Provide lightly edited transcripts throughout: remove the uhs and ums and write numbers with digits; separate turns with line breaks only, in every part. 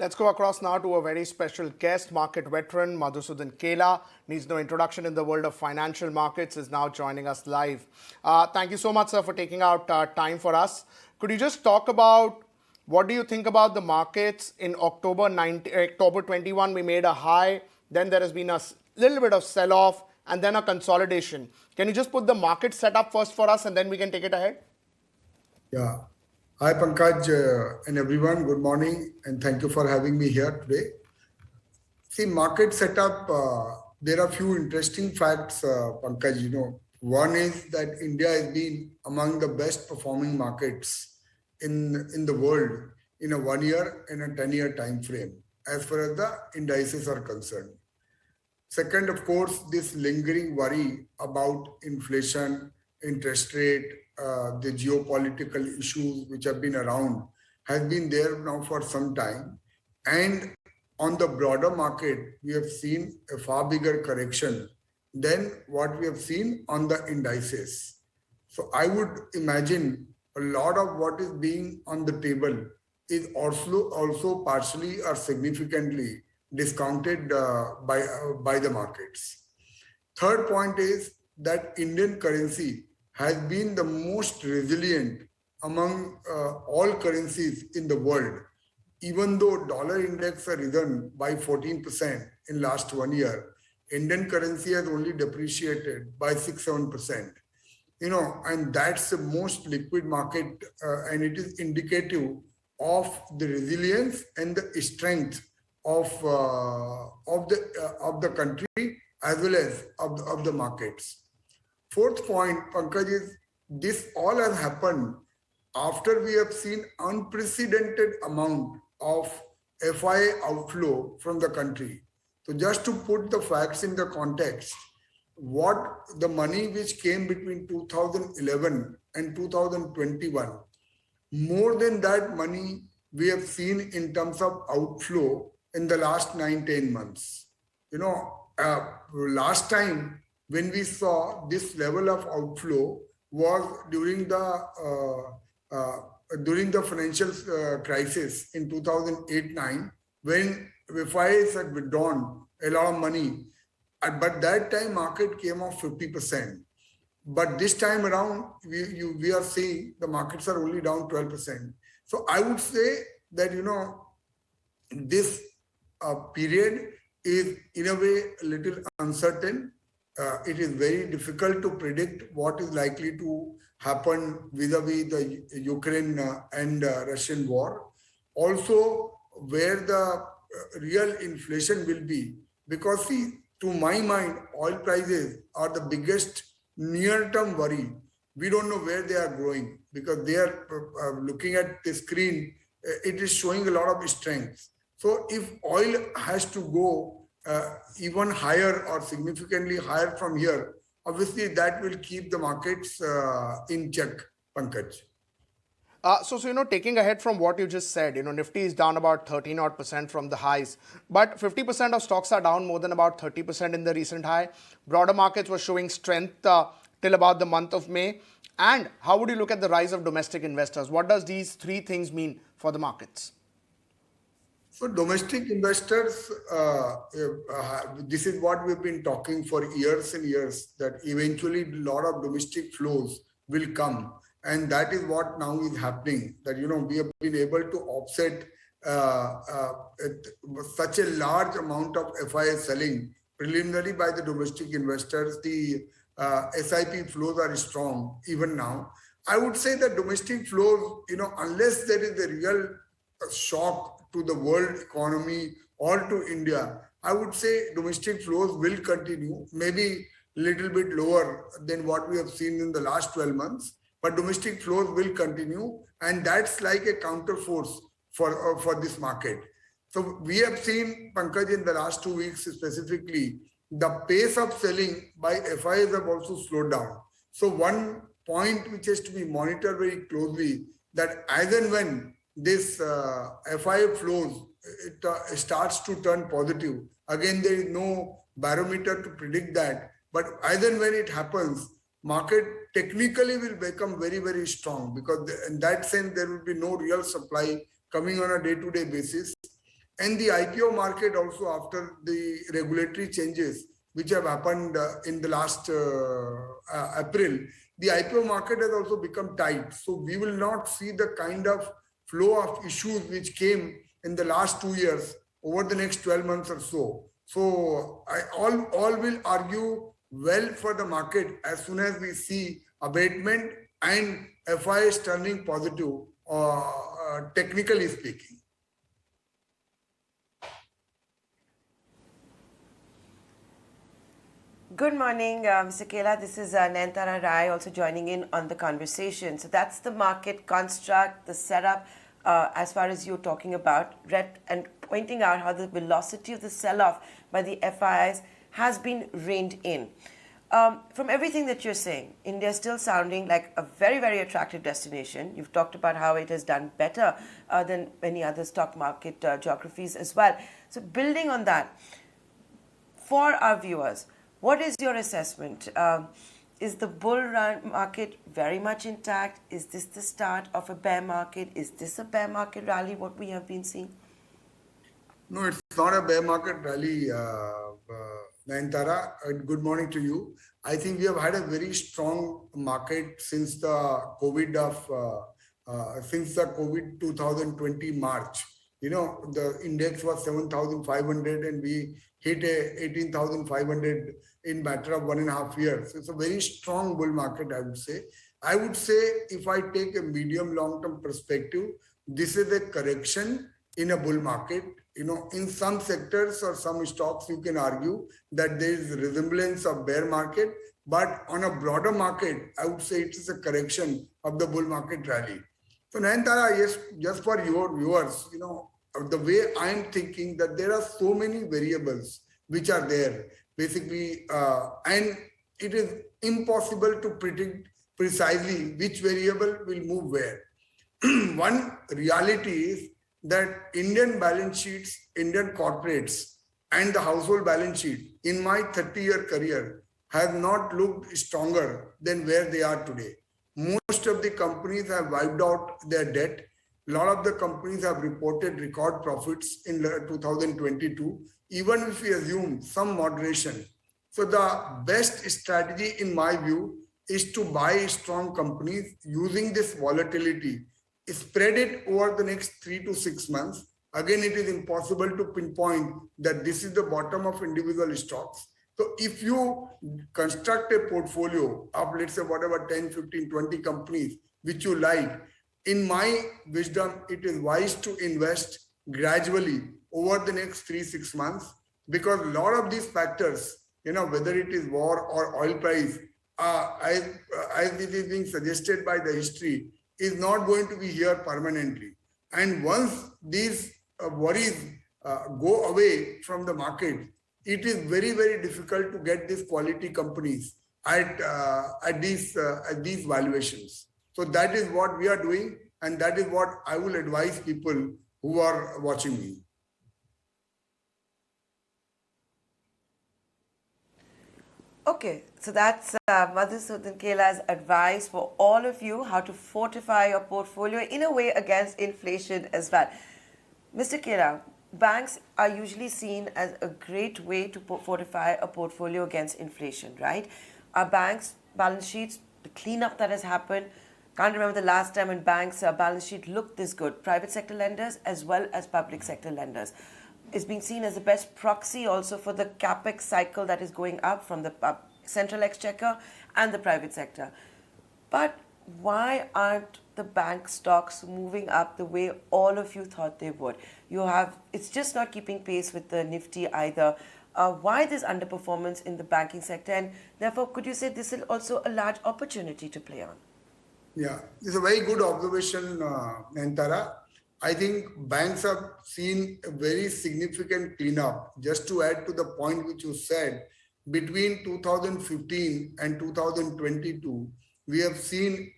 Let's go across now to a very special guest, market veteran Madhusudan Kela. Needs no introduction in the world of financial markets, is now joining us live. Thank you so much, sir, for taking out time for us. Could you just talk about what do you think about the markets in October 21? We made a high, then there has been a little bit of sell-off and then a consolidation. Can you just put the market setup first for us and then we can take it ahead?
Yeah. Hi, Pankaj and everyone. Good morning and thank you for having me here today. See, market setup, there are a few interesting facts, Pankaj. One is that India has been among the best performing markets in the world in a 1 year and a 10-year time frame, as far as the indices are concerned. Second, of course, this lingering worry about inflation, interest rate, the geopolitical issues which have been around has been there now for some time. And on the broader market, we have seen a far bigger correction than what we have seen on the indices. So I would imagine a lot of what is being on the table is also partially or significantly discounted by the markets. Third point is that Indian currency has been the most resilient among all currencies in the world. Even though dollar index has risen by 14% in last 1 year, Indian currency has only depreciated by 6-7%. And that's the most liquid market, and it is indicative of the resilience and the strength of the country as well as of the markets. Fourth point, Pankaj, is this all has happened after we have seen unprecedented amount of FII outflow from the country. So just to put the facts in the context, what the money which came between 2011 and 2021, more than that money we have seen in terms of outflow in the last 9-10 months. Last time when we saw this level of outflow was during the financial crisis in 2008-9, when FIIs had withdrawn a lot of money. But that time market came off 50%. But this time around, we are seeing the markets are only down 12%. So I would say that, this period is in a way a little uncertain. It is very difficult to predict what is likely to happen vis-a-vis the Ukraine and Russian war. Also, where the real inflation will be. Because see, to my mind, oil prices are the biggest near-term worry. We don't know where they are going because they are looking at the screen. It is showing a lot of strength. So if oil has to go even higher or significantly higher from here, obviously that will keep the markets in check, Pankaj.
So, taking ahead from what you just said, Nifty is down about 13% from the highs, but 50% of stocks are down more than about 30% in the recent high. Broader markets were showing strength till about the month of May. And how would you look at the rise of domestic investors? What does these three things mean for the markets?
So domestic investors, this is what we've been talking for years and years, that eventually a lot of domestic flows will come. And that is what now is happening, that, we have been able to offset such a large amount of FII selling preliminary by the domestic investors. The SIP flows are strong even now. I would say that domestic flows, unless there is a real shock to the world economy or to India, I would say domestic flows will continue, maybe a little bit lower than what we have seen in the last 12 months, but domestic flows will continue, and that's like a counterforce for this market. So we have seen, Pankaj, in the last 2 weeks specifically, the pace of selling by FIIs have also slowed down. So one point which has to be monitored very closely, that as and when this FII flows, it starts to turn positive. Again, there is no barometer to predict that, but as and when it happens, market technically will become very, very strong, because in that sense, there will be no real supply coming on a day-to-day basis. And the IPO market also, after the regulatory changes which have happened in the last April, the IPO market has also become tight. So we will not see the kind of flow of issues which came in the last 2 years over the next 12 months or so. So all will argue well for the market as soon as we see abatement and FIs turning positive, technically speaking.
Good morning, Mr. Kela. This is Nayantara Rai also joining in on the conversation. So that's the market construct, the setup, as far as you're talking about, and pointing out how the velocity of the sell-off by the FIs has been reined in. From everything that you're saying, India is still sounding like a very, very attractive destination. You've talked about how it has done better than many other stock market geographies as well. So building on that, for our viewers, what is your assessment? Is the bull run market very much intact? Is this the start of a bear market? Is this a bear market rally, what we have been seeing?
No, it's not a bear market rally, Nayantara. Good morning to you. I think we have had a very strong market since the COVID 2020 March. You know, the index was 7,500 and we hit 18,500 in matter of 1.5 years. It's a very strong bull market, I would say. I would say if I take a medium long-term perspective, this is a correction in a bull market. You know, in some sectors or some stocks, you can argue that there is resemblance of bear market, but on a broader market, I would say it is a correction of the bull market rally. So Nayantara, yes, just for your viewers, you know, the way I am thinking that there are so many variables which are there, basically, and it is impossible to predict precisely which variable will move where. One reality is that Indian balance sheets, Indian corporates, and the household balance sheet in my 30-year career have not looked stronger than where they are today. Most of the companies have wiped out their debt. A lot of the companies have reported record profits in 2022, even if we assume some moderation. So the best strategy in my view is to buy strong companies using this volatility, spread it over the next 3 to 6 months. Again, it is impossible to pinpoint that this is the bottom of individual stocks. So if you construct a portfolio of, let's say, whatever 10, 15, 20 companies which you like, in my wisdom, it is wise to invest gradually over the next 3-6 months, because a lot of these factors, you know, whether it is war or oil price, as it is being suggested by the history, is not going to be here permanently. And once these worries go away from the market, it is very, very difficult to get these quality companies at these valuations. So that is what we are doing, and that is what I will advise people who are watching me.
Okay, so that's Madhusudan Kela's advice for all of you, how to fortify your portfolio in a way against inflation as well. Mr. Kela, banks are usually seen as a great way to fortify a portfolio against inflation, right? Our banks' balance sheets, the cleanup that has happened, can't remember the last time when banks' balance sheet looked this good. Private sector lenders as well as public sector lenders. Is being seen as the best proxy also for the capex cycle that is going up from the central exchequer and the private sector. But why aren't the bank stocks moving up the way all of you thought they would? It's just not keeping pace with the Nifty either. Why this underperformance in the banking sector? And therefore, could you say this is also a large opportunity to play on?
Yeah, it's a very good observation, Nantara. I think banks have seen a very significant cleanup. Just to add to the point which you said, between 2015 and 2022, we have seen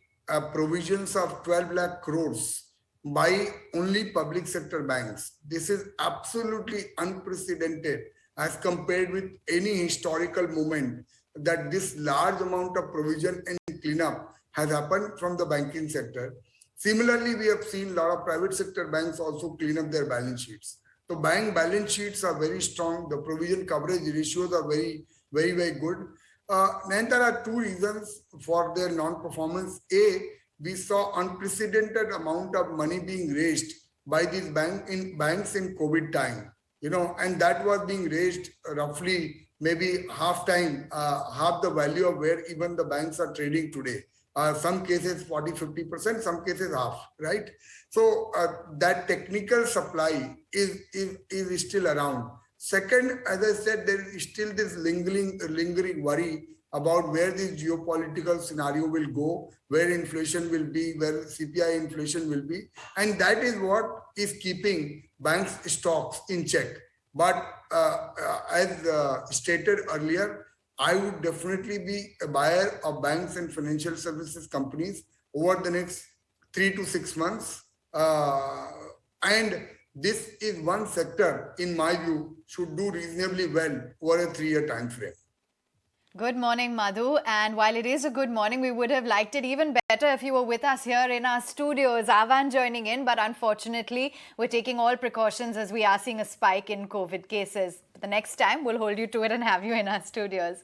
provisions of 12 lakh crores by only public sector banks. This is absolutely unprecedented as compared with any historical moment that this large amount of provision and cleanup has happened from the banking sector. Similarly, we have seen a lot of private sector banks also clean up their balance sheets. So bank balance sheets are very strong. The provision coverage ratios are very good. Then there are two reasons for their non-performance. A, we saw unprecedented amount of money being raised by these banks in COVID time, and that was being raised roughly maybe half the value of where even the banks are trading today. Some cases 40-50%, some cases half, right? So that technical supply is still around. Second, as I said, there is still this lingering worry about where this geopolitical scenario will go, where inflation will be, where CPI inflation will be, and that is what is keeping banks' stocks in check. But as stated earlier, I would definitely be a buyer of banks and financial services companies over the next 3 to 6 months. And this is one sector, in my view, should do reasonably well over a 3-year time frame.
Good morning, Madhu. And while it is a good morning, we would have liked it even better if you were with us here in our studios. Avan joining in, but unfortunately, we're taking all precautions as we are seeing a spike in COVID cases. But the next time, we'll hold you to it and have you in our studios.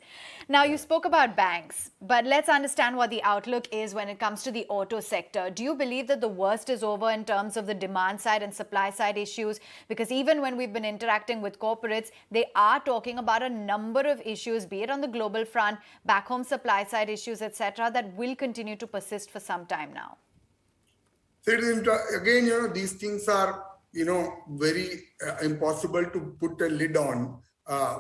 Now, you spoke about banks, but let's understand what the outlook is when it comes to the auto sector. Do you believe that the worst is over in terms of the demand side and supply side issues? Because even when we've been interacting with corporates, they are talking about a number of issues, be it on the global front, back home supply side issues, etc., that will continue to persist for some time now.
So it is again, these things are, very impossible to put a lid on.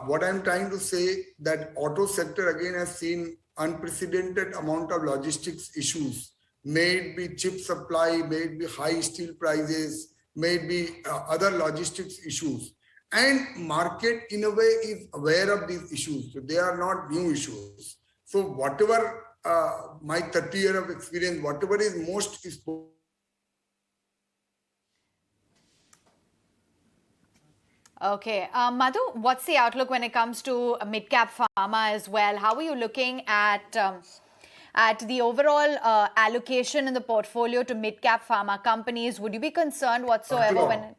What I'm trying to say that auto sector again has seen unprecedented amount of logistics issues. May it be chip supply, may it be high steel prices, may it be other logistics issues. And market in a way is aware of these issues. So they are not new issues. So whatever my 30 years of experience, whatever is most is.
Okay. Madhu, what's the outlook when it comes to Midcap Pharma as well? How are you looking at the overall allocation in the portfolio to Midcap Pharma companies? Would you be concerned whatsoever when...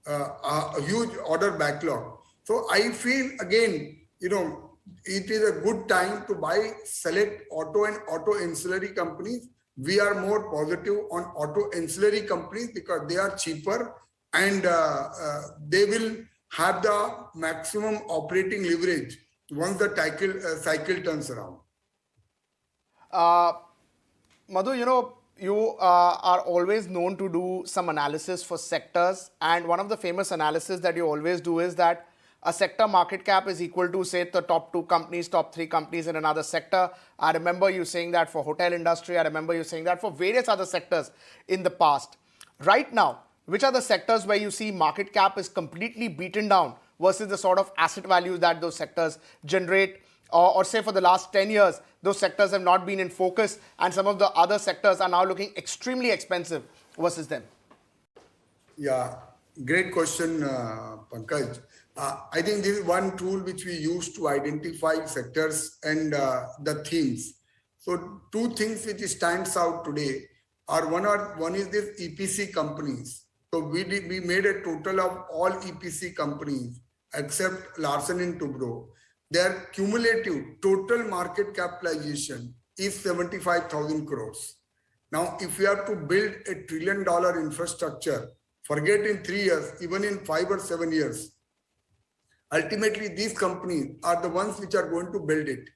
A huge order backlog. So I feel again, it is a good time to buy select auto and auto ancillary companies. We are more positive on auto ancillary companies because they are cheaper and they will have the maximum operating leverage once the cycle turns around.
Madhu, you are always known to do some analysis for sectors, and one of the famous analysis that you always do is that a sector market cap is equal to, say, the top 2 companies, top 3 companies in another sector. I remember you saying that for hotel industry. I remember you saying that for various other sectors in the past. Right now, which are the sectors where you see market cap is completely beaten down versus the sort of asset values that those sectors generate? Or say for the last 10 years, those sectors have not been in focus and some of the other sectors are now looking extremely expensive versus them?
Yeah, great question, Pankaj. I think this is one tool which we use to identify sectors and the themes. So 2 things which stands out today are one is this EPC companies. So we made a total of all EPC companies except Larsen & Toubro. Their cumulative total market capitalization is 75,000 crores. Now, if we have to build a $1 trillion infrastructure, forget in 3 years, even in 5 or 7 years, ultimately these companies are the ones which are going to build it.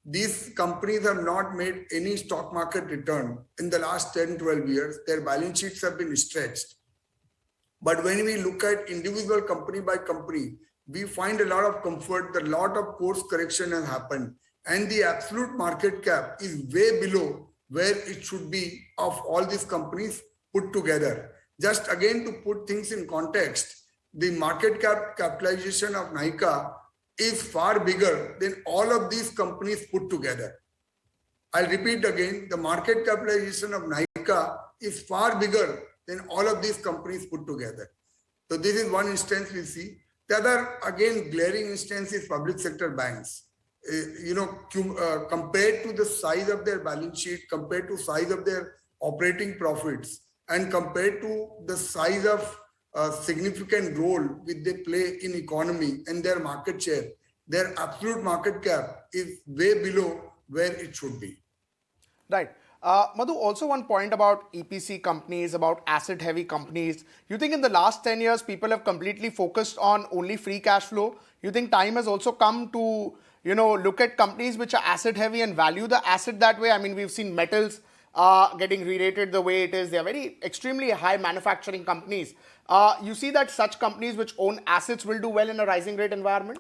These companies have not made any stock market return in the last 10, 12 years. Their balance sheets have been stretched. But when we look at individual company by company, we find a lot of comfort that a lot of course correction has happened and the absolute market cap is way below where it should be of all these companies put together. Just again to put things in context, the market capitalization of Nykaa is far bigger than all of these companies put together. I'll repeat again, the market capitalization of Nykaa is far bigger than all of these companies put together. So this is one instance we see. The other, again, glaring instance is public sector banks. Compared to the size of their balance sheet, compared to size of their operating profits, and compared to the size of a significant role which they play in economy and their market share, their absolute market cap is way below where it should be.
Right. Madhu, also one point about EPC companies, about asset-heavy companies. You think in the last 10 years, people have completely focused on only free cash flow? You think time has also come to, look at companies which are asset-heavy and value the asset that way? I mean, we've seen metals getting re-rated the way it is. They are very extremely high manufacturing companies. You see that such companies which own assets will do well in a rising rate environment?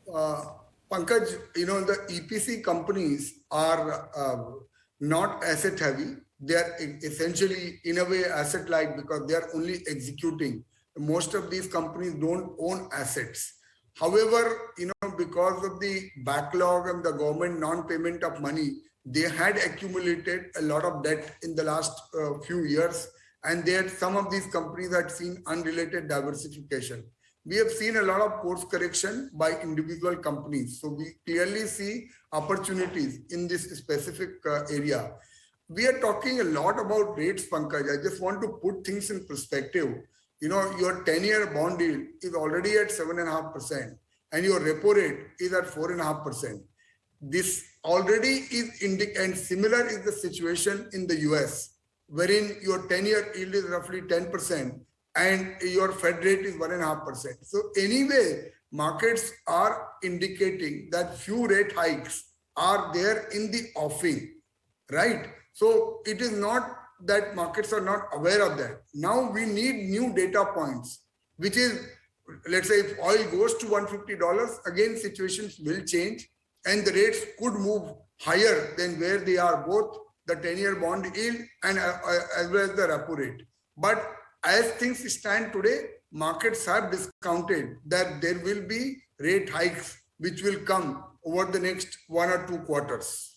Pankaj, the EPC companies are not asset heavy. They are essentially, in a way, asset light because they are only executing. Most of these companies don't own assets. However, because of the backlog and the government non-payment of money, they had accumulated a lot of debt in the last few years, and some of these companies had seen unrelated diversification. We have seen a lot of course correction by individual companies. So we clearly see opportunities in this specific area. We are talking a lot about rates, Pankaj. I just want to put things in perspective. Your 10-year bond yield is already at 7.5%, and your repo rate is at 4.5%. This already is and similar is the situation in the US, wherein your 10-year yield is roughly 10%. And your Fed rate is 1.5%. So anyway, markets are indicating that few rate hikes are there in the offing, right? So it is not that markets are not aware of that. Now we need new data points, which is, let's say if oil goes to $150, again, situations will change and the rates could move higher than where they are, both the 10-year bond yield and as well as the repo rate. But as things stand today, markets have discounted that there will be rate hikes which will come over the next 1 or 2 quarters.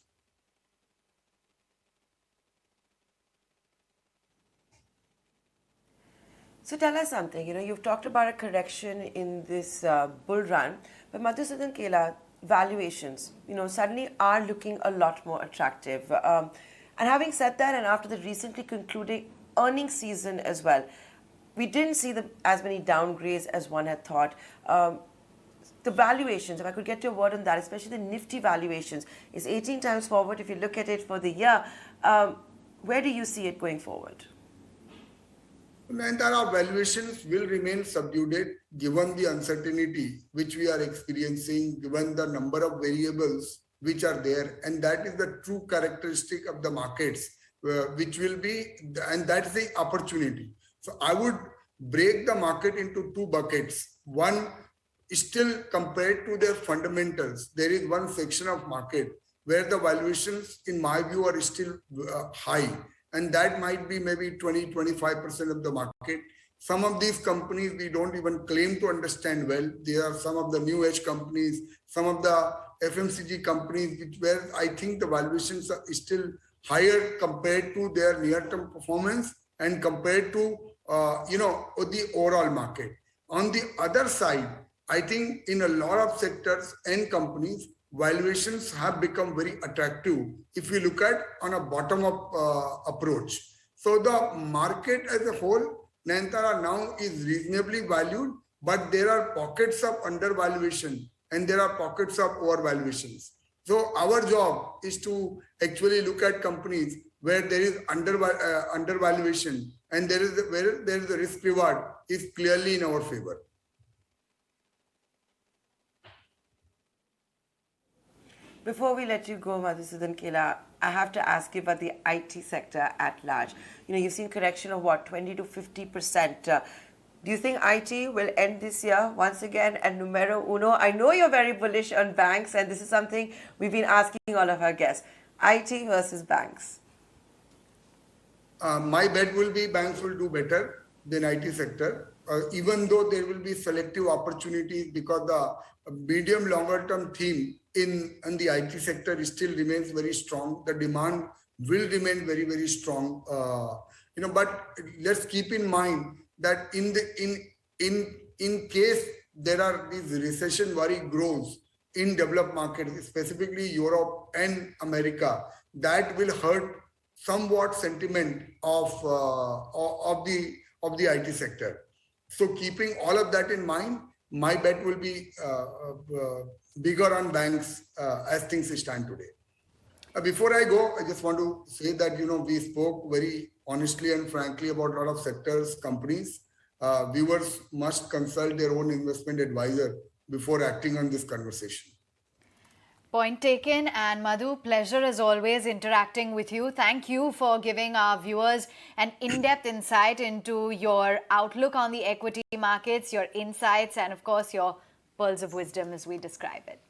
So tell us something. You've talked about a correction in this bull run, but Madhusudan Kela, valuations, suddenly are looking a lot more attractive. And having said that, and after the recently concluding earnings season as well, we didn't see as many downgrades as one had thought. The valuations, if I could get your word on that, especially the Nifty valuations, is 18 times forward. If you look at it for the year, where do you see it going forward?
Our valuations will remain subdued given the uncertainty which we are experiencing, given the number of variables which are there. And that is the true characteristic of the markets, which will be, and that's the opportunity. So I would break the market into 2 buckets. One is still compared to their fundamentals. There is one section of market where the valuations, in my view, are still high. And that might be maybe 20-25% of the market. Some of these companies we don't even claim to understand well. They are some of the new age companies, some of the FMCG companies, where I think the valuations are still higher compared to their near-term performance and compared to the overall market. On the other side, I think in a lot of sectors and companies, valuations have become very attractive if you look at on a bottom-up approach. So the market as a whole, Nayantara, now is reasonably valued, but there are pockets of undervaluation and there are pockets of overvaluations. So our job is to actually look at companies where there is undervaluation and where there is a risk reward is clearly in our favor.
Before we let you go, Madhusudan Kela, I have to ask you about the IT sector at large. You've seen correction of what, 20 to 50%. Do you think IT will end this year once again at numero uno? I know you're very bullish on banks, and this is something we've been asking all of our guests. IT versus banks.
My bet will be banks will do better than IT sector, even though there will be selective opportunities because the medium longer term theme in the IT sector still remains very strong. The demand will remain very, very strong. But let's keep in mind that in case there are these recession worry grows in developed markets, specifically Europe and America, that will hurt somewhat sentiment of the IT sector. So keeping all of that in mind, my bet will be bigger on banks as things stand today. Before I go, I just want to say that, we spoke very honestly and frankly about a lot of sectors, companies. Viewers must consult their own investment advisor before acting on this conversation.
Point taken. And Madhu, pleasure as always interacting with you. Thank you for giving our viewers an in-depth insight into your outlook on the equity markets, your insights, and of course your pearls of wisdom as we describe it.